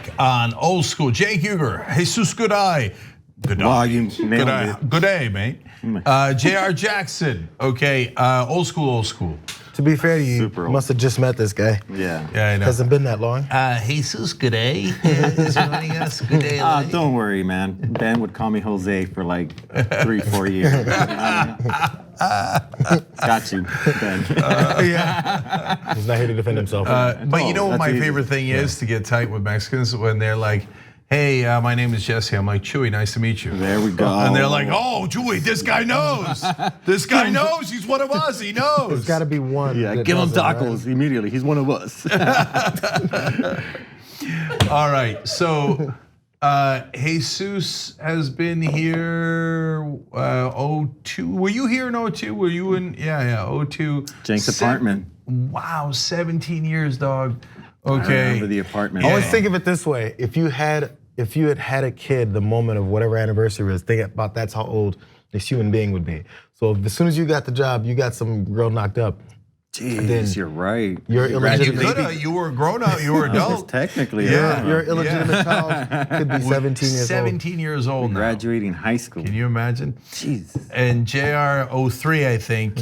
back on Old School. Cenk Uygur, Jesus Gooday. Wow, you nailed it. Good day, mate. J.R. Jackson, okay, old school. To be fair to you, you must have just met this guy. Yeah, I know. Hasn't been that long. Jesus Gooday is joining us. Good day. Don't worry, man. Ben would call me Jose for like 3-4 years. Got you, Ben. Yeah. He's not here to defend himself. But you know what my favorite thing is to get tight with Mexicans when they're like, hey, my name is Jesse. I'm like, Chewy, nice to meet you. There we go. And they're like, oh, Chewy, this guy knows. This guy knows. He's one of us. He knows. There's got to be one. Yeah, give him tacos immediately. He's one of us. All right, so Jesus has been here 02. Were you here in 02? Were you in, 02. Cenk's apartment. Wow, 17 years, dog. I Okay. remember the apartment. Always think of it this way: if you had a kid, the moment of whatever anniversary is, think about that's how old this human being would be. So as soon as you got the job, you got some girl knocked up. Jeez, you're right. You're illegitimate. You were grown up. You were adult. Technically, Your illegitimate child could be 17 years old. 17 years old now. Graduating high school. Can you imagine? Jesus. And JR 03, I think.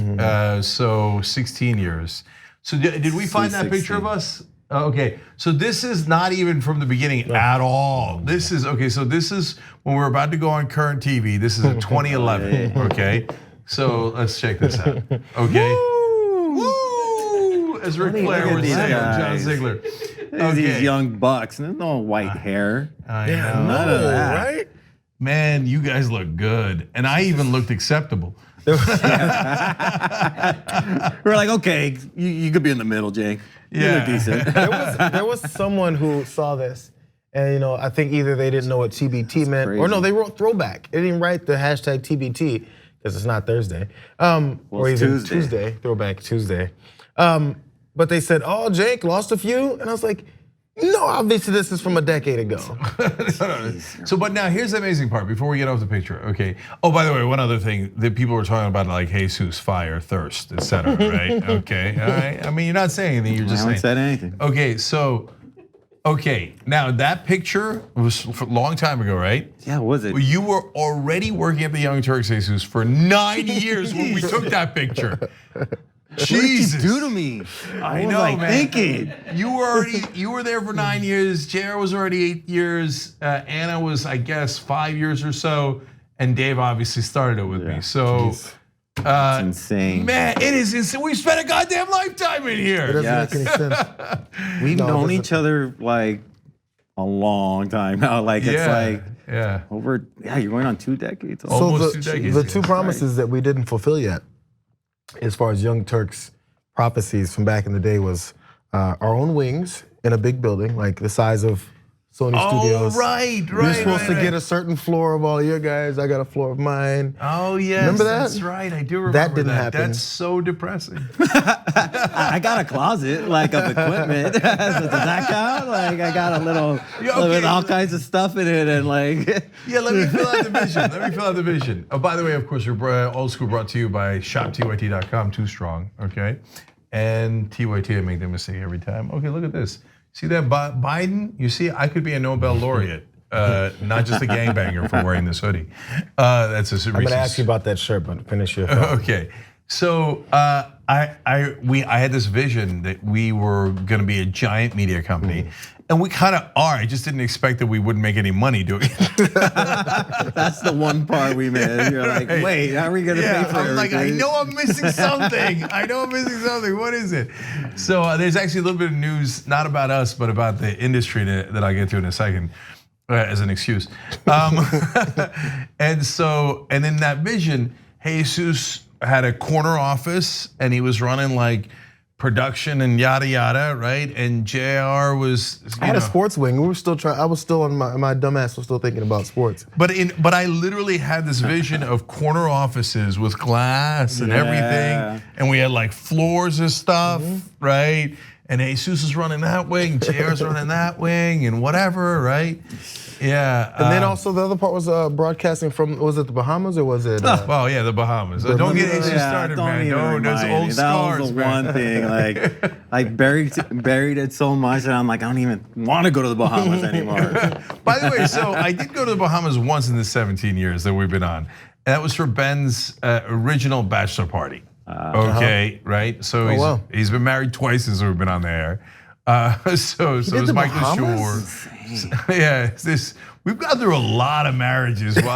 So 16 years. So did we find that picture of us? Okay, so this is not even from the beginning at all. This is, okay, so this is when we're about to go on current TV. This is in 2011, okay? So let's check this out, okay? Woo! As Ric Flair would say on John Ziegler. These young bucks, there's no white hair. I know. None of that. Right? Man, you guys look good. And I even looked acceptable. We're like, okay, you could be in the middle, Jake. You look decent. There was someone who saw this, and I think either they didn't know what TBT meant, or no, they wrote throwback. They didn't write the hashtag TBT because it's not Thursday, or even Tuesday, throwback Tuesday. But they said, "Oh, Jake lost a few," and I was like, no, obviously this is from a decade ago. So, but now here's the amazing part before we get off the picture, okay? Oh, by the way, one other thing that people were talking about, like Jesus, fire, thirst, etc. Right? Okay, all right. I mean, you're not saying anything. You're just saying. I haven't said anything. Okay, so, now that picture was a long time ago, right? Yeah, was it? You were already working at the Young Turks, Jesus, for 9 years when we took that picture. Jesus. What did you do to me? I know, man. Thinking. You were there for 9 years. JR was already 8 years. Anna was, I guess, 5 years or so, and Dave obviously started it with me. So, it's insane. Man, it is insane. We spent a goddamn lifetime in here. It doesn't make any sense. We've known each other like a long time now. Like it's like over. Yeah, you're going on 2 decades. Almost 2 decades. The two promises that we didn't fulfill yet, as far as Young Turks prophecies from back in the day, was our own wings in a big building, like the size of Sony Studios. Right. You're supposed to get a certain floor of all your guys. I got a floor of mine. Oh, yes. Remember that? That's right. I do remember that. Didn't happen. That's so depressing. I got a closet like of equipment. Does that count? Like I got a little with all kinds of stuff in it and like. Yeah, let me fill out the vision. Oh, by the way, of course, we're Old School brought to you by shoptyt.com, too strong, okay? And TYT, I make that mistake every time. Okay, look at this. See that Biden? You see, I could be a Nobel laureate, not just a gangbanger for wearing this hoodie. That's a. I'm gonna ask you about that shirt, but finish your thought. Okay, so I had this vision that we were gonna be a giant media company. And we kind of are. I just didn't expect that we wouldn't make any money doing it. That's the one part we missed. You're like, wait, how are we gonna pay for I'm everything? like, I know I'm missing something. What is it? So there's actually a little bit of news, not about us, but about the industry that I'll get to in a second, as an excuse. And in that vision, Jesus had a corner office, and he was running like production and yada yada, right? And JR was. I had a sports wing. We were still trying. I was still on my dumbass was still thinking about sports. But I literally had this vision of corner offices with glass and everything, and we had like floors and stuff, right? and Jesus is running that wing, JR's running that wing, and whatever, right? Yeah. And then also the other part was broadcasting from, was it the Bahamas or was it? Well, yeah, the Bahamas. Don't get Jesus started, man. No, there's old scars. That was the one thing. Like, I buried it so much that I'm like, I don't even want to go to the Bahamas anymore. By the way, so I did go to the Bahamas once in the 17 years that we've been on. And that was for Ben's original bachelor party. Okay, right? So he's been married twice since we've been on the air. So it's Michael Shore. Yeah, we've gone through a lot of marriages. It's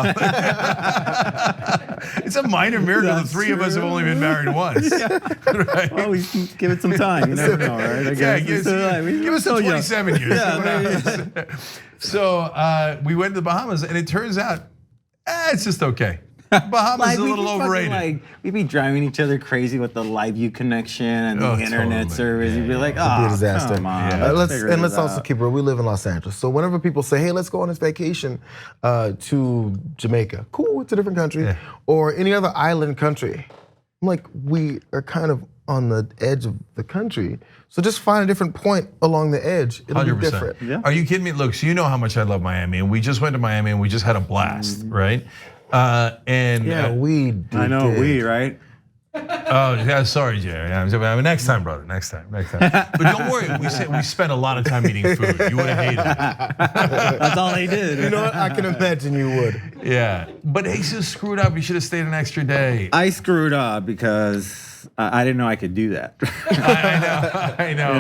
a minor miracle the three of us have only been married once. Right? Well, we can give it some time. You never know, right? I guess. Give us 27 years. Yeah, so we went to the Bahamas, and it turns out it's just okay. Bahamas is a little overrated. We'd be driving each other crazy with the live view connection and the internet service. You'd be like, oh, it'd be a disaster. Come on. Yeah. Let's also keep it real. We live in Los Angeles. So whenever people say, hey, let's go on this vacation to Jamaica. Cool, it's a different country. Yeah. Or any other island country. I'm like, we are kind of on the edge of the country. So just find a different point along the edge. It'll 100%. Be different. Yeah. Are you kidding me? Look, so you know how much I love Miami. And we just went to Miami and we just had a blast, right? We did. I know, right? Oh, yeah, sorry, Jerry. Next time, brother. Next time. But don't worry, we spent a lot of time eating food. You would have hated it. That's all they did. You know what? I can imagine you would. Yeah, but Jesus screwed up. You should have stayed an extra day. I screwed up because I didn't know I could do that. I know.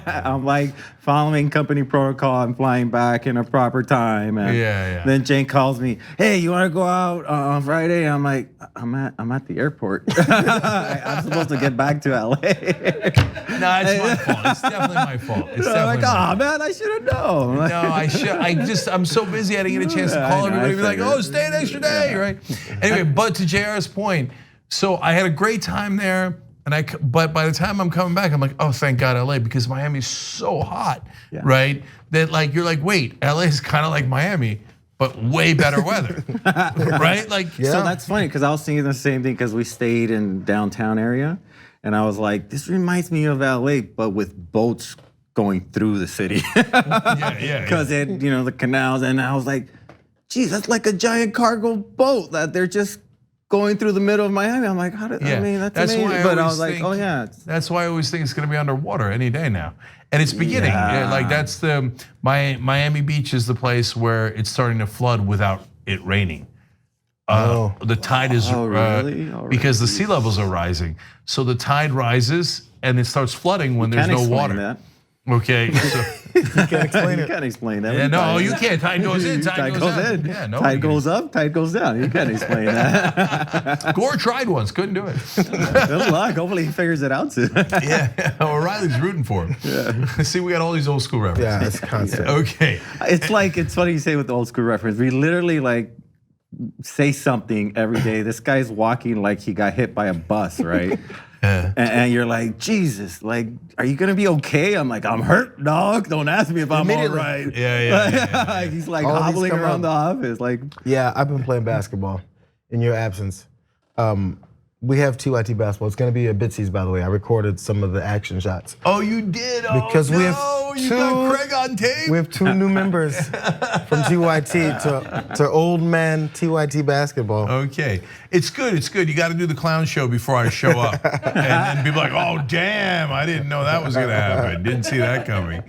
I'm like following company protocol and flying back in a proper time. And then Cenk calls me, hey, you want to go out on Friday? I'm like, I'm at the airport. I'm supposed to get back to LA. No, it's my fault. It's definitely my fault. It's definitely man, I should have known. No, I'm so busy I didn't get a chance to call everybody and be like, oh, stay an extra day, right? Anyway, but to JR's point, so I had a great time there, but by the time I'm coming back, I'm like, oh, thank God, LA, because Miami's so hot, right? That like you're like, wait, LA is kind of like Miami, but way better weather, right? So that's funny because I was thinking the same thing because we stayed in downtown area, and I was like, this reminds me of LA, but with boats going through the city. Because it, the canals, and I was like, geez, that's like a giant cargo boat that they're just going through the middle of Miami. I'm like, that's amazing. But I was like, That's why I always think it's going to be underwater any day now. And it's beginning. Like that's Miami Beach is the place where it's starting to flood without it raining. The tide is because the sea levels are rising. So the tide rises and it starts flooding when there's no water. That. Okay, so you can't explain it. You can't explain that. Yeah, no, you can't. Tide goes in, tide goes out. Yeah, no. Tide goes up, tide goes down. You can't explain that. Gore tried once, couldn't do it. Good luck. Hopefully he figures it out soon. Yeah, O'Reilly's rooting for him. Yeah. See, we got all these old school references. Yeah, it's constant. Okay. It's funny you say with the old school reference. We literally say something every day. This guy's walking like he got hit by a bus, right? And you're like, Jesus, are you gonna be okay? I'm like, I'm hurt, dog. Don't ask me if I'm all right. Yeah. He's like hobbling around the office. Yeah, I've been playing basketball in your absence. We have TYT basketball. It's gonna be at Bitsies, by the way. I recorded some of the action shots. Oh, you did? Because we have you got Craig on tape? We have 2 new members from TYT to old man TYT basketball. Okay, it's good. You got to do the clown show before I show up, and then people are like, oh damn, I didn't know that was gonna happen. Didn't see that coming.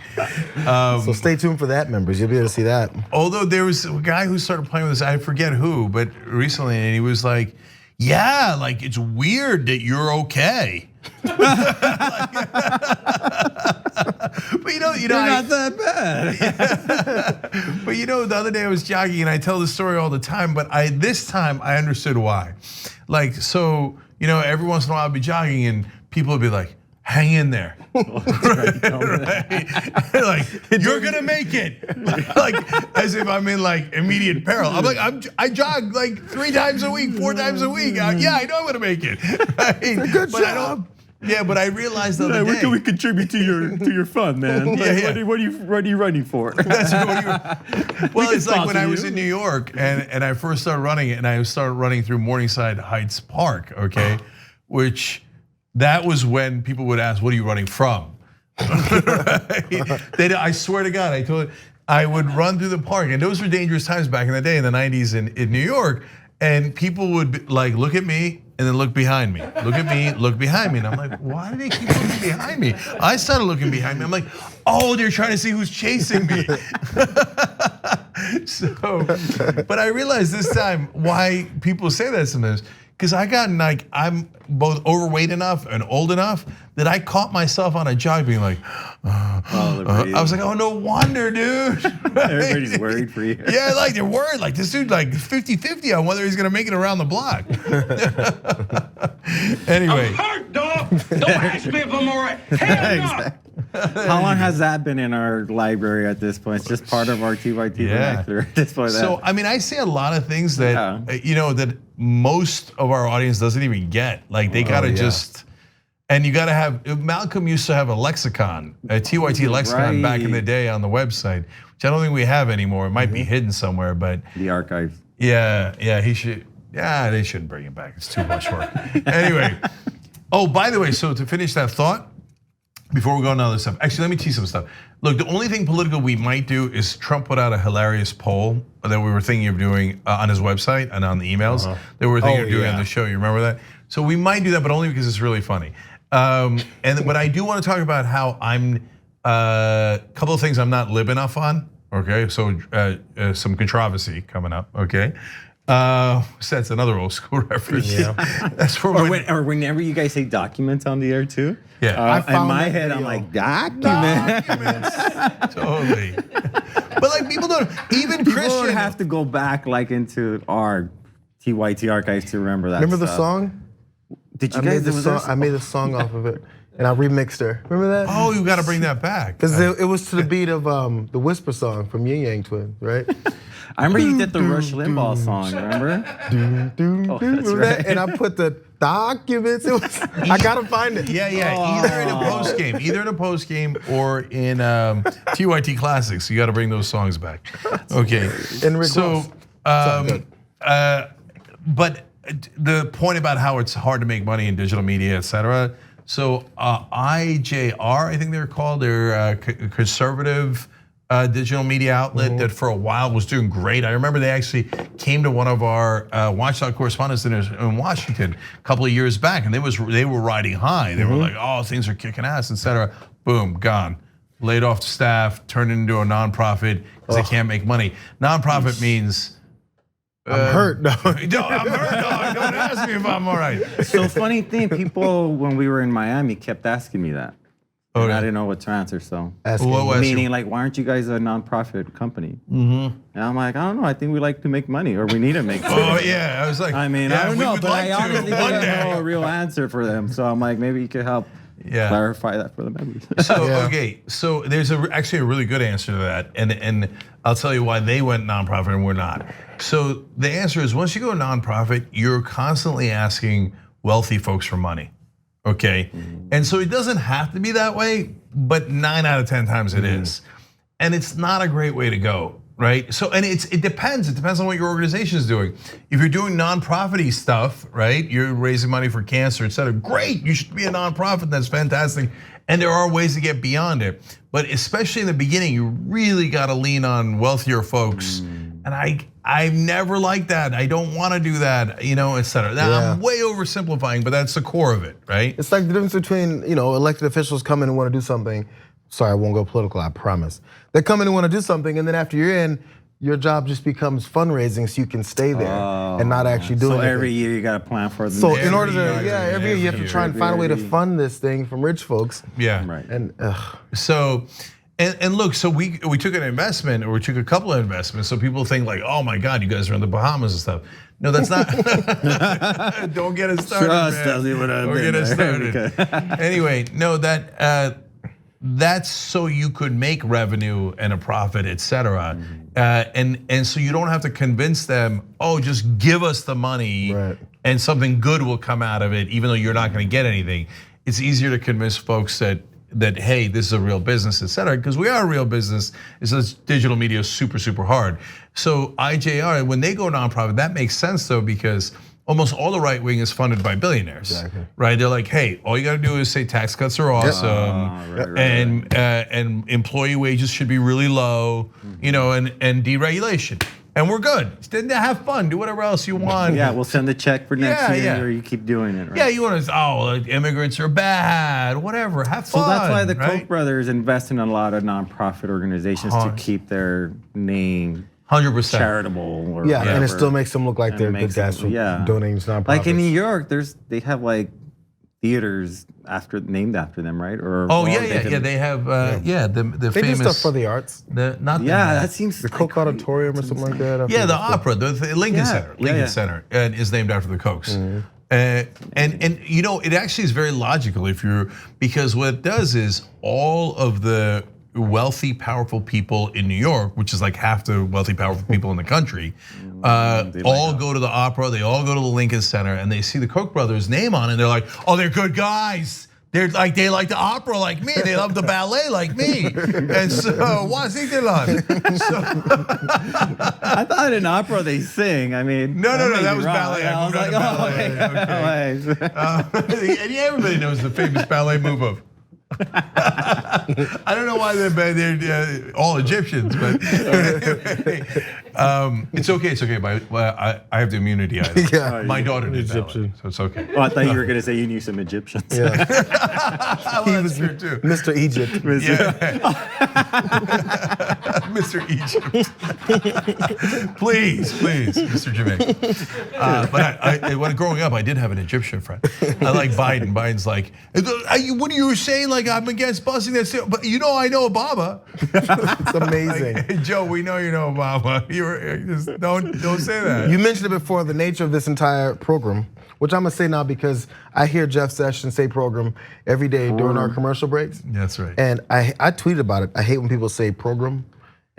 So stay tuned for that, members. You'll be able to see that. Although there was a guy who started playing with this, I forget who, but recently, and he was like, yeah, it's weird that you're okay. But you're not that bad. But the other day I was jogging, and I tell this story all the time, but this time I understood why. Every once in a while I'd be jogging, and people would be like, hang in there. Right? You're gonna make it. As if I'm in immediate peril. I'm like, I jog 3 times a week, 4 times a week. Yeah, I know I'm gonna make it. Right? Good job. But I realized the other day. What can we contribute to your fun, man? What are you running for? Well, it's like when I was in New York and I first started running, and I started running through Morningside Heights Park, okay, which that was when people would ask, what are you running from? I swear to God, I would run through the park, and those were dangerous times back in the day in the 90s in New York, and people would like look at me and then look behind me. Look at me, look behind me. And I'm like, why do they keep looking behind me? I started looking behind me. I'm like, oh, they're trying to see who's chasing me. But I realized this time why people say that sometimes. Because I'm both overweight enough and old enough that I caught myself on a jog being like, I was like, oh, no wonder, dude. Everybody's worried for you. Yeah, like they're worried. Like this dude, like 50-50 on whether he's gonna make it around the block. Anyway. I'm hurt, dog. Don't ask me if I'm all right. Hell no. How long has that been in our library at this point? It's just part of our TYT vernacular at this point. So, I mean, I say a lot of things that, that most of our audience doesn't even get. Like they gotta just, and you gotta have, Malcolm used to have a lexicon, a TYT lexicon back in the day on the website, which I don't think we have anymore. It might be hidden somewhere, but. The archive. Yeah, he should, they shouldn't bring it back. It's too much work. Anyway, by the way, so to finish that thought, before we go into other stuff, actually, let me tease some stuff. Look, the only thing political we might do is Trump put out a hilarious poll that we were thinking of doing on his website and on the emails that we were thinking of doing on the show. You remember that? So we might do that, but only because it's really funny. But I do want to talk about how I'm a couple of things I'm not lib enough on. Okay, so some controversy coming up. Okay. That's another old school reference. Yeah. That's for or whenever you guys say documents on the air too. Yeah. In my head, I'm like, documents. Totally. But like people don't, even Christian. People have to go back like into our TYT archives to remember that. Remember the song? Did you guys? I made a song off of it. And I remixed her. Remember that? Oh, you got to bring that back. Because it was to the beat of the Whisper song from Yin Yang Twins, right? I remember you did the Rush Limbaugh song, remember? That's right. And I put the documents. I gotta find it. Yeah. Either in a post game, or in TYT Classics. You got to bring those songs back. Okay. So, but the point about how it's hard to make money in digital media, et cetera. So IJR, I think they're called. They're a conservative digital media outlet that for a while was doing great. I remember they actually came to one of our Watchdog correspondence dinners in Washington a couple of years back, and they were riding high. They were like, oh, things are kicking ass, et cetera. Boom, gone. Laid off staff, turned into a nonprofit because they can't make money. Nonprofit means. I'm hurt. No. I'm hurt, dog. Don't ask me if I'm all right. So funny thing, people when we were in Miami kept asking me that. And I didn't know what to answer, so. Meaning like, why aren't you guys a nonprofit company? And I'm like, I don't know, I think we like to make money, or we need to make money. Oh yeah, I was like, I mean, I don't know, but I honestly didn't know a real answer for them. So I'm like, maybe you could help clarify that for the members. So there's actually a really good answer to that, and I'll tell you why they went nonprofit and we're not. So the answer is, once you go nonprofit, you're constantly asking wealthy folks for money, okay? And so it doesn't have to be that way, but 9 out of 10 times it is. And it's not a great way to go, right? So, and it depends on what your organization is doing. If you're doing nonprofit-y stuff, right? You're raising money for cancer, et cetera, great, you should be a nonprofit, that's fantastic. And there are ways to get beyond it. But especially in the beginning, you really gotta lean on wealthier folks. And I never liked that. I don't want to do that, et cetera. Now, I'm way oversimplifying, but that's the core of it, right? It's like the difference between, elected officials come in and want to do something. Sorry, I won't go political, I promise. They come in and want to do something, and then after you're in, your job just becomes fundraising so you can stay there and not actually do anything. So every year you got to plan for them. So in order to, every year you have to try and find a way to fund this thing from rich folks. Yeah. Right. And so, and look, so we took an investment, or we took a couple of investments. So people think like, oh my God, you guys are in the Bahamas and stuff. No, that's not. Don't get us started. Tell me what Don't get us started. Anyway, no, that's so you could make revenue and a profit, et cetera. And so you don't have to convince them, oh, just give us the money and something good will come out of it, even though you're not gonna get anything. It's easier to convince folks that hey, this is a real business, et cetera, because we are a real business. It's just digital media is super, super hard. So IJR, when they go nonprofit, that makes sense though, because almost all the right wing is funded by billionaires, right? They're like, hey, all you got to do is say tax cuts are awesome, and employee wages should be really low, and deregulation. And we're good. Then have fun. Do whatever else you want. Yeah, we'll send the check for next year, or you keep doing it. Right? Yeah, you want to? Immigrants are bad. Whatever. Have fun. So that's why the Koch brothers invest in a lot of nonprofit organizations to keep their name 100% charitable. Or and it still makes them look like they're good guys for donating to nonprofits. Like in New York, they have like theaters named after them, right? Or they have the they famous do stuff for the arts. That seems the Koch Auditorium or something like that. Yeah, the opera, the Lincoln Center. Lincoln Center is named after the Kochs. And it actually is very logical because what it does is all of the wealthy, powerful people in New York, which is like half the wealthy, powerful people in the country, all go to the opera, they all go to the Lincoln Center, and they see the Koch brothers' name on it, and they're like, oh, they're good guys. They like the opera like me. They love the ballet like me. And so, Washington. I thought in opera they sing. I mean, no, that was ballet. I was like, ballet. And everybody knows the famous ballet move of. I don't know why they're all Egyptians, but it's okay. It's okay. I have the immunity item. Yeah. My daughter did Egyptian, so it's okay. Oh, I thought you were going to say you knew some Egyptians. Yeah. He was here too. Mr. Egypt. Mr. Egypt. Please, Mr. Jermaine. But when growing up, I did have an Egyptian friend. I like Biden. Biden's like, what are you saying? Like I'm against busing that, but I know Obama. It's amazing. Like, hey, Joe, we know you know Obama. Don't say that. You mentioned it before, the nature of this entire program, which I'm gonna say now because I hear Jeff Sessions say program every day during our commercial breaks. That's right. And I tweeted about it. I hate when people say program.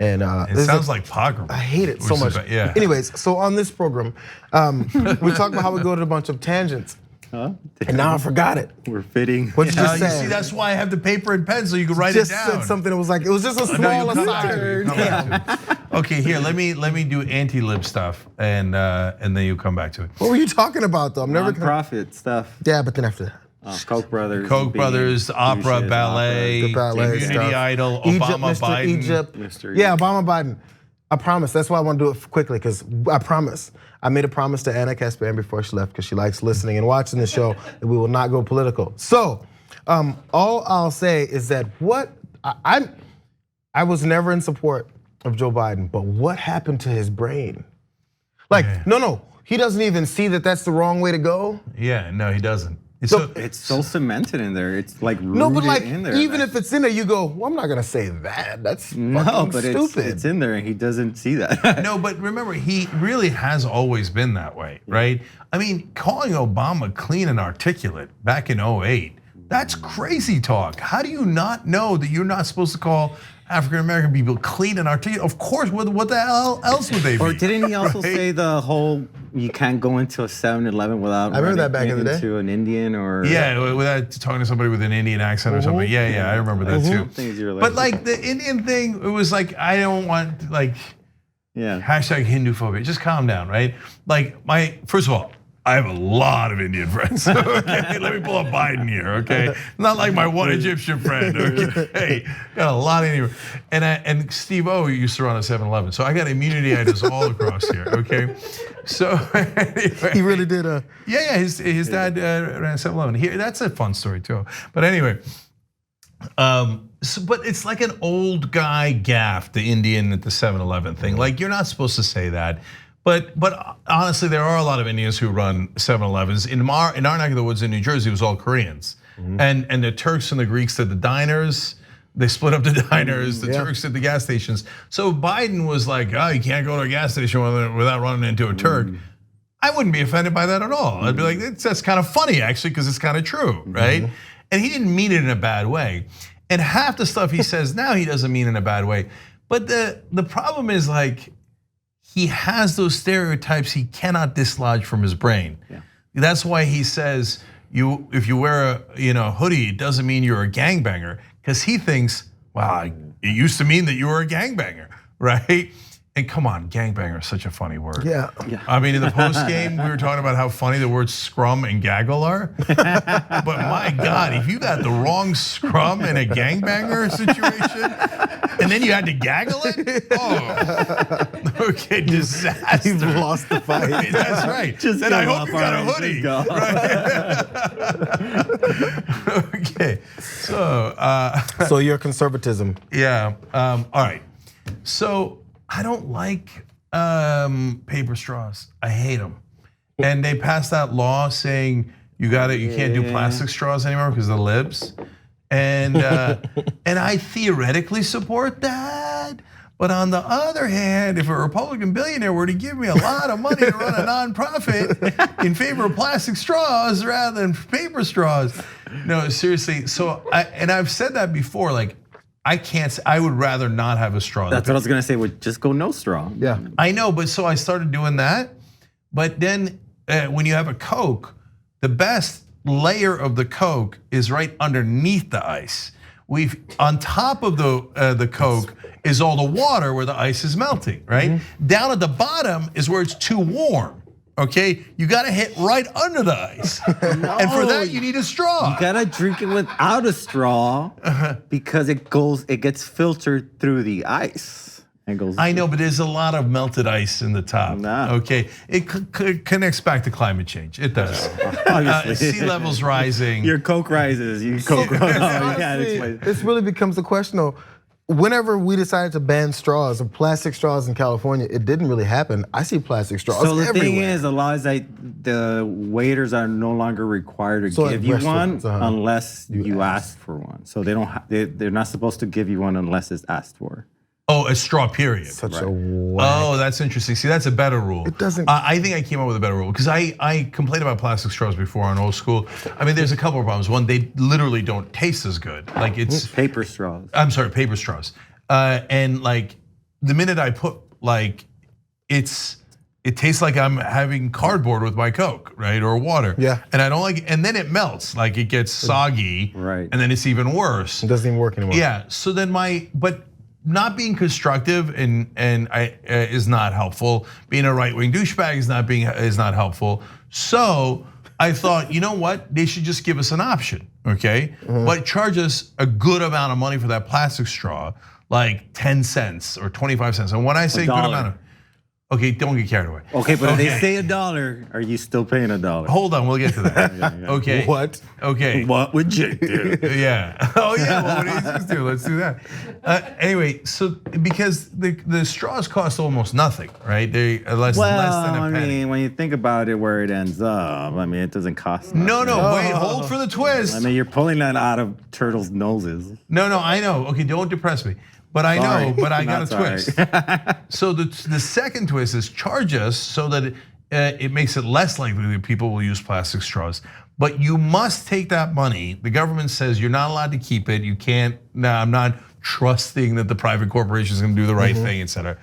And it sounds like pogrom. I hate it so much. Anyways, so on this program, we talk about how we go to a bunch of tangents. And now I forgot it. We're fitting. What you just said. You see, that's why I have the paper and pen so you can write it down. Just said something that was like, it was just a small aside. Okay, here, let me do anti-lib stuff and then you come back to it. What were you talking about though? I'm never Non-profit stuff. Yeah, but then after that. Koch brothers. Koch brothers, opera, ballet, Community Idol, Obama, Biden. Egypt. Yeah, Obama, Biden. I promise. That's why I want to do it quickly because I promise. I made a promise to Anna Caspan before she left because she likes listening and watching the show that we will not go political. So, all I'll say is that I was never in support of Joe Biden, but what happened to his brain? Like, no, he doesn't even see that that's the wrong way to go. Yeah, no, he doesn't. It's so cemented in there. It's like rooted no, but like in there. even if it's in there, you go, well, I'm not gonna say that. That's stupid. It's in there, and he doesn't see that. No, but remember, he really has always been that way, right? I mean, calling Obama clean and articulate back in 2008, that's crazy talk. How do you not know that you're not supposed to call African American people clean and articulate? Of course, what the hell else would they be? Or didn't he also say the whole you can't go into a 7-Eleven without I remember that back in the day. Into an Indian or without talking to somebody with an Indian accent or something. Yeah, I remember that too. But like the Indian thing, it was like I don't want hashtag Hindu phobia. Just calm down, right? Like first of all, I have a lot of Indian friends. Okay, let me pull up Biden here. Okay, not like my one Egyptian friend. Okay, got a lot of Indian. And Steve O used to run a 7-Eleven, so I got immunity items all across here. Okay, so anyway, he really did. Yeah, his dad ran a 7-Eleven. Here, that's a fun story too. But anyway. But it's like an old guy gaff, the Indian at the 7-Eleven thing. Like you're not supposed to say that. But honestly, there are a lot of Indians who run 7-Elevens. In our neck of the woods in New Jersey, it was all Koreans. And the Turks and the Greeks did the diners. They split up the diners. The Turks did the gas stations. So Biden was like, oh, you can't go to a gas station without running into a Turk. I wouldn't be offended by that at all. I'd be like, that's kind of funny actually, because it's kind of true, right? And he didn't mean it in a bad way. And half the stuff he says now, he doesn't mean in a bad way. But the problem is like, he has those stereotypes he cannot dislodge from his brain. That's why he says, if you wear a hoodie, it doesn't mean you're a gangbanger. Because he thinks, wow, it used to mean that you were a gangbanger, right? And come on, gangbanger is such a funny word. Yeah. I mean, in the post game, we were talking about how funny the words scrum and gaggle are. But my God, if you got the wrong scrum in a gangbanger situation, and then you had to gaggle it, oh, okay, disaster. You've lost the fight. I mean, that's right. Then I hope you got a hoodie. Right? Okay, so your conservatism. Yeah. All right. So I don't like paper straws. I hate them. And they passed that law saying you can't do plastic straws anymore because of the libs. And and I theoretically support that. But on the other hand, if a Republican billionaire were to give me a lot of money to run a nonprofit in favor of plastic straws rather than paper straws, no, seriously. So I've said that before, like, I would rather not have a straw. That's what I was gonna say, would just go no straw. Yeah. I know, but so I started doing that. But then when you have a Coke, the best layer of the Coke is right underneath the ice. On top of the Coke is all the water where the ice is melting, right? Down at the bottom is where it's too warm. Okay, you gotta hit right under the ice. No, and for that, you need a straw. You gotta drink it without a straw because it gets filtered through the ice. And goes. I know, but there's a lot of melted ice in the top. Nah. Okay, it connects back to climate change. It does. Sea levels rising. Your Coke rises. You Coke. This really becomes a question though. Whenever we decided to ban straws or plastic straws in California, it didn't really happen. I see plastic straws everywhere. So the thing is, the law is that the waiters are no longer required to give you one unless you ask for one. So they're not supposed to give you one unless it's asked for. Oh, a straw period. Such a whack. Oh, that's interesting. See, that's a better rule. It doesn't. I think I came up with a better rule because I complained about plastic straws before on old school. I mean, there's a couple of problems. One, they literally don't taste as good. Like it's paper straws. I'm sorry, paper straws. And like the minute I put like it tastes like I'm having cardboard with my Coke, right, or water. Yeah. And I don't like it. And then it melts, like it gets soggy. Right. And then it's even worse. It doesn't even work anymore. Yeah. So then but not being constructive is not helpful. Being a right-wing douchebag is not helpful. So I thought, you know what? They should just give us an option, okay? But charge us a good amount of money for that plastic straw, like 10 cents or 25 cents. And when I say good amount of, okay, don't get carried away. Okay, but if they say $1, are you still paying $1? Hold on, we'll get to that. Okay. What? Okay. What would Jake do? Yeah. Oh yeah. What would Jesus do? Let's do that. Anyway, so because the straws cost almost nothing, right? They less than a penny. I mean, when you think about it, where it ends up, I mean, it doesn't cost nothing. No. Wait. Hold for the twist. I mean, you're pulling that out of turtles' noses. No. I know. Okay, don't depress me. But I know. But I got a twist. So the second twist is charge us so that it makes it less likely that people will use plastic straws. But you must take that money. The government says you're not allowed to keep it. You can't. Now I'm not trusting that the private corporation is going to do the right thing, et cetera.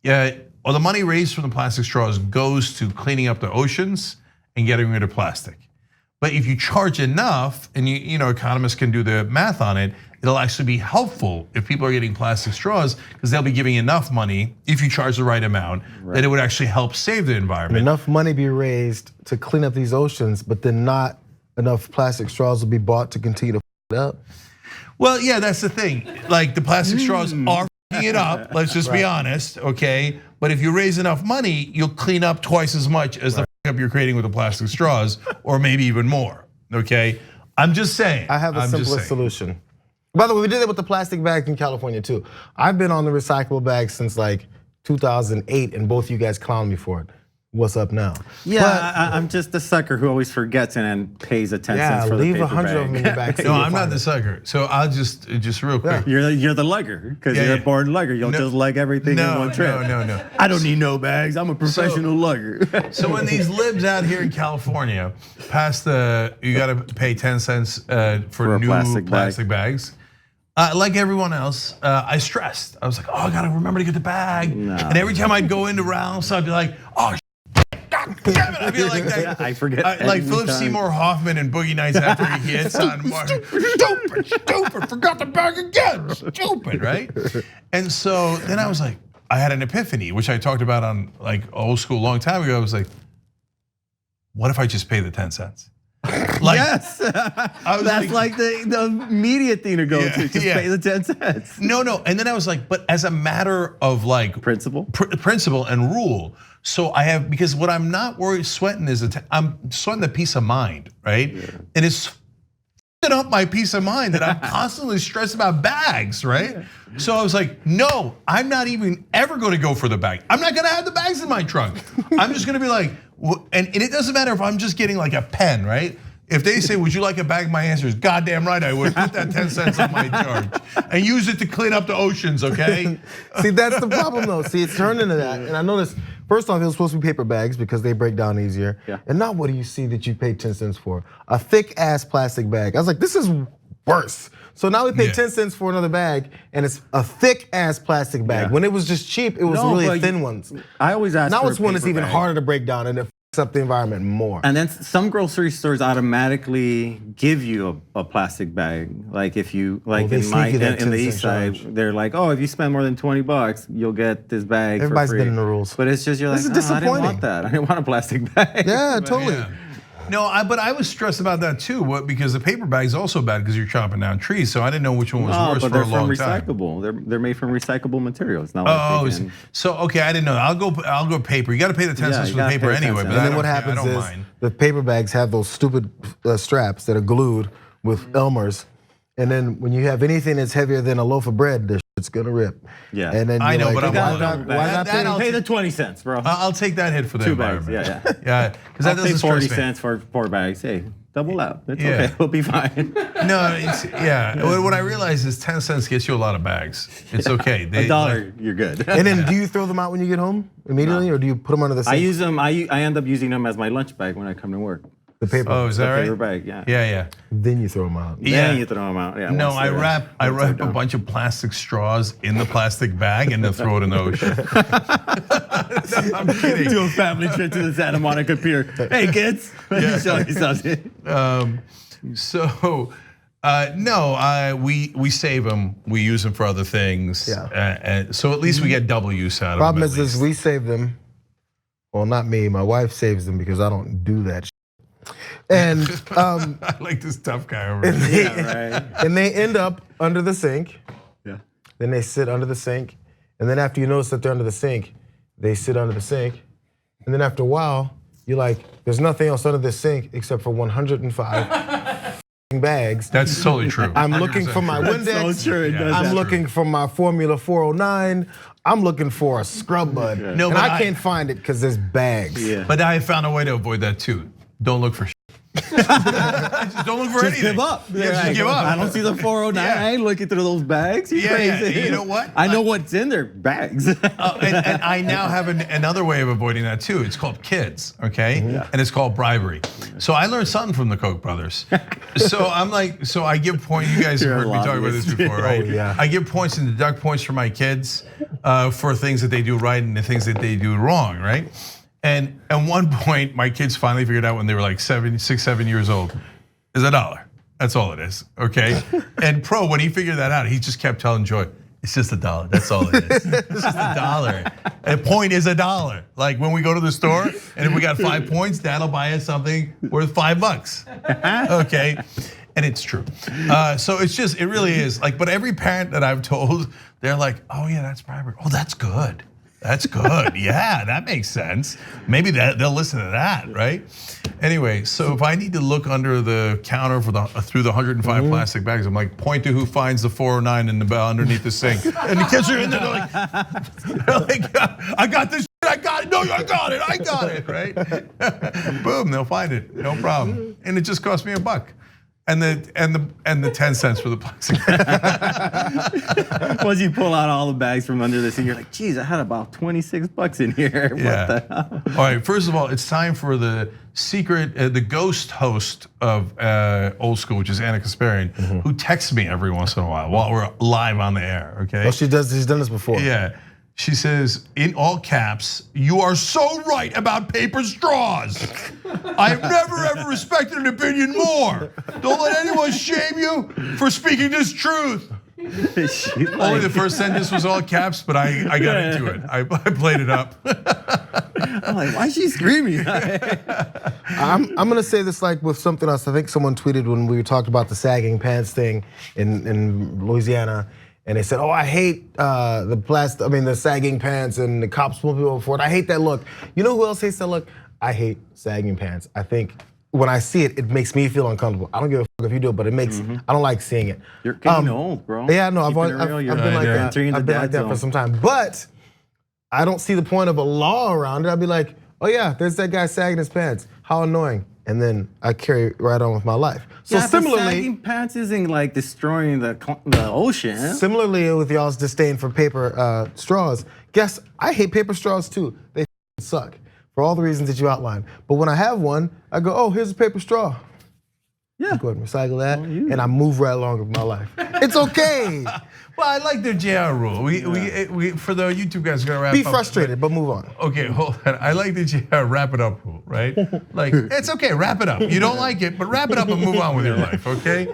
Yeah. Well, the money raised from the plastic straws goes to cleaning up the oceans and getting rid of plastic. But if you charge enough, and you know economists can do the math on it, it'll actually be helpful if people are getting plastic straws because they'll be giving enough money if you charge the right amount that it would actually help save the environment. Enough money be raised to clean up these oceans, but then not enough plastic straws will be bought to continue to f it up. Well, yeah, that's the thing. Like the plastic straws are f***ing it up. Let's just be honest, okay? But if you raise enough money, you'll clean up twice as much as the up you're creating with the plastic straws, or maybe even more. Okay, I'm just saying. I have a simplest solution. By the way, we did it with the plastic bags in California too. I've been on the recyclable bags since like 2008, and both you guys clowned me for it. What's up now? Yeah, I'm just the sucker who always forgets and then pays a 10 cents for the paper bag. leave 100 of them in your back. No, I'm not the sucker. So I'll just real quick. You're the lugger because you're a born lugger. You'll just lug everything in one trip. No. I don't need no bags. I'm a professional lugger. So when these libs out here in California pass you got to pay 10 cents for new plastic bags. Like everyone else, I stressed. I was like, oh, I gotta remember to get the bag. No. And every time I'd go into rounds, I'd be like, oh, God damn it. I'd be like that. I forget. Like Philip Seymour Hoffman in Boogie Nights after he hits on Martin. Stupid, forgot the bag again. Stupid, right? And so then I was like, I had an epiphany, which I talked about on like old school a long time ago. I was like, what if I just pay the 10 cents? Like, yes, that's like the immediate thing to go to. Just pay the 10 cents. No, and then I was like, but as a matter of like principle and rule. So I have, because what I'm not sweating is I'm sweating the peace of mind, right? Yeah. And it's f***ing up my peace of mind that I'm constantly stressed about bags, right? Yeah. So I was like, no, I'm not even ever going to go for the bag. I'm not going to have the bags in my trunk. I'm just going to be like, and it doesn't matter if I'm just getting like a pen, right? If they say, would you like a bag? My answer is goddamn right I would. Put that 10 cents on my charge and use it to clean up the oceans, okay? See, that's the problem though. See, it's turned into that. And I noticed, first off, it was supposed to be paper bags because they break down easier. Yeah. And now what do you see that you paid 10 cents for? A thick ass plastic bag. I was like, this is worse. So now we pay 10 cents for another bag, and it's a thick ass plastic bag. Yeah. When it was just cheap, it was really thin ones. I always ask. Now it's one that's even harder to break down, and it fucks up the environment more. And then some grocery stores automatically give you a plastic bag. Like if you like in the east side, they're like, oh, if you spend more than $20, you'll get this bag. Everybody's for free. been in the rules. But it's just you're like, I didn't want that. I didn't want a plastic bag. Yeah, totally. Yeah. No, but I was stressed about that too. Because the paper bag is also bad because you're chopping down trees. So I didn't know which one was worse for a long time. They're made from recyclable materials. Not so okay, I didn't know. I'll go paper. You got to pay the 10 cents for the paper anyway. But and then what happens is the paper bags have those stupid straps that are glued with Elmer's. And then when you have anything that's heavier than a loaf of bread, the shit's gonna rip. Yeah, and then I know, but why not pay the 20 cents, bro? I'll take that hit for the environment. Yeah. Because that doesn't stress me. 40 cents for 4 bags. Hey, double out. It's okay. We'll be fine. No, What I realize is 10 cents gets you a lot of bags. It's okay. $1, you're good. And then, do you throw them out when you get home immediately, or do you put them under the sink? I use them. I end up using them as my lunch bag when I come to work. The paper. Oh, is that right? Paper bag, yeah. Yeah. Then you throw them out. Then you throw them out. Yeah. No, I wrap a bunch of plastic straws in the plastic bag and then throw it in the ocean. No, I'm kidding. Do a family trip to the Santa Monica Pier. Hey kids, let me show you something. We save them. We use them for other things. Yeah. So at least we get double use out of them. Problem is this: we save them. Well, not me. My wife saves them because I don't do that. And I like this tough guy over here. And they end up under the sink. Yeah. Then they sit under the sink. And then after you notice that they're under the sink, they sit under the sink. And then after a while, you're like, there's nothing else under this sink except for 105 bags. That's totally true. I'm looking for my Windex. I'm looking for my Formula 409. I'm looking for a scrub bud. Yeah. No, and I can't find it because there's bags. Yeah. But I found a way to avoid that too. Don't look for shit. Just don't look for anything. Give up. Just give up. I don't see the 409. I ain't looking through those bags. You crazy. You know what? I know what's in their bags. And I now have another way of avoiding that too. It's called kids, okay? And it's called bribery. So I learned something from the Koch brothers. So I'm like, so I give points. You guys have heard me talk about this before, right? I give points and deduct points for my kids for things that they do right and the things that they do wrong, right? And at one point, my kids finally figured out when they were like 6, 7 years old, is $1. That's all it is, okay? And Pro, when he figured that out, he just kept telling Joy, it's just $1. That's all it is. It's just $1. A point is $1. Like when we go to the store and if we got 5 points, Dad'll buy us something worth $5. Okay, and it's true. So it's just, it really is like. But every parent that I've told, they're like, oh yeah, that's bribery. Oh, that's good. That's good. Yeah, that makes sense. Maybe they'll listen to that, right? Anyway, so if I need to look under the counter through the 105 plastic bags, I'm like, point to who finds the 409 in the underneath the sink. And the kids are in there, they're like, I got this. I got it. No, I got it. Right? Boom, they'll find it. No problem. And it just cost me $1. And the 10 cents for the plastic. Once you pull out all the bags from under this, and you're like, geez, I had about $26 in here. Yeah. What the hell? All right. First of all, it's time for the secret, the ghost host of Old School, which is Anna Kasparian, who texts me every once in a while we're live on the air. Okay. Oh, she does. She's done this before. Yeah. She says, in all caps, you are so right about paper straws. I've never ever respected an opinion more. Don't let anyone shame you for speaking this truth. Only the first sentence was all caps, but I got into it. I played it up. I'm like, why is she screaming? I'm gonna say this like with something else. I think someone tweeted when we talked about the sagging pants thing in Louisiana, and they said, "Oh, I hate the sagging pants, and the cops pull people for it. I hate that look." You know who else hates that look? I hate sagging pants. I think when I see it, it makes me feel uncomfortable. I don't give a fuck if you do it, but it makes I don't like seeing it. You're getting old, bro. Yeah, no, I've been like that. I've been like that for some time, but I don't see the point of a law around it. I'd be like, oh yeah, there's that guy sagging his pants. How annoying. And then I carry right on with my life. So similarly, sagging pants isn't like destroying the ocean. Similarly, with y'all's disdain for paper straws, guess I hate paper straws too. They suck for all the reasons that you outlined. But when I have one, I go, oh, here's a paper straw. Yeah, go ahead and recycle that, and I move right along with my life. It's okay. Well, I like the JR rule. We for the YouTube guys, we're gonna wrap Be up. frustrated, but move on. Okay, hold on. I like the JR wrap it up rule, right? Like, it's okay, wrap it up. You don't like it, but wrap it up and move on with your life, okay?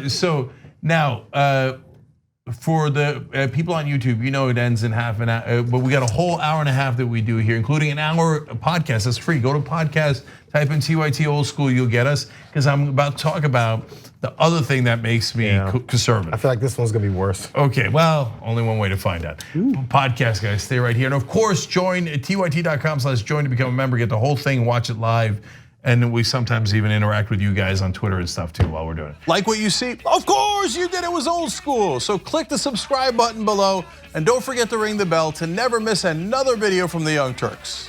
So now, for the people on YouTube, you know it ends in half an hour, but we got a whole hour and a half that we do here, including an hour podcast. That's free. Go to podcast, type in TYT Old School, you'll get us, because I'm about to talk about the other thing that makes me conservative. I feel like this one's gonna be worse. Okay, well, only one way to find out. Podcast, guys, stay right here. And of course, join at tyt.com/join to become a member, get the whole thing, watch it live. And we sometimes even interact with you guys on Twitter and stuff too while we're doing it. Like what you see? Of course you did, it was old school. So click the subscribe button below and don't forget to ring the bell to never miss another video from the Young Turks.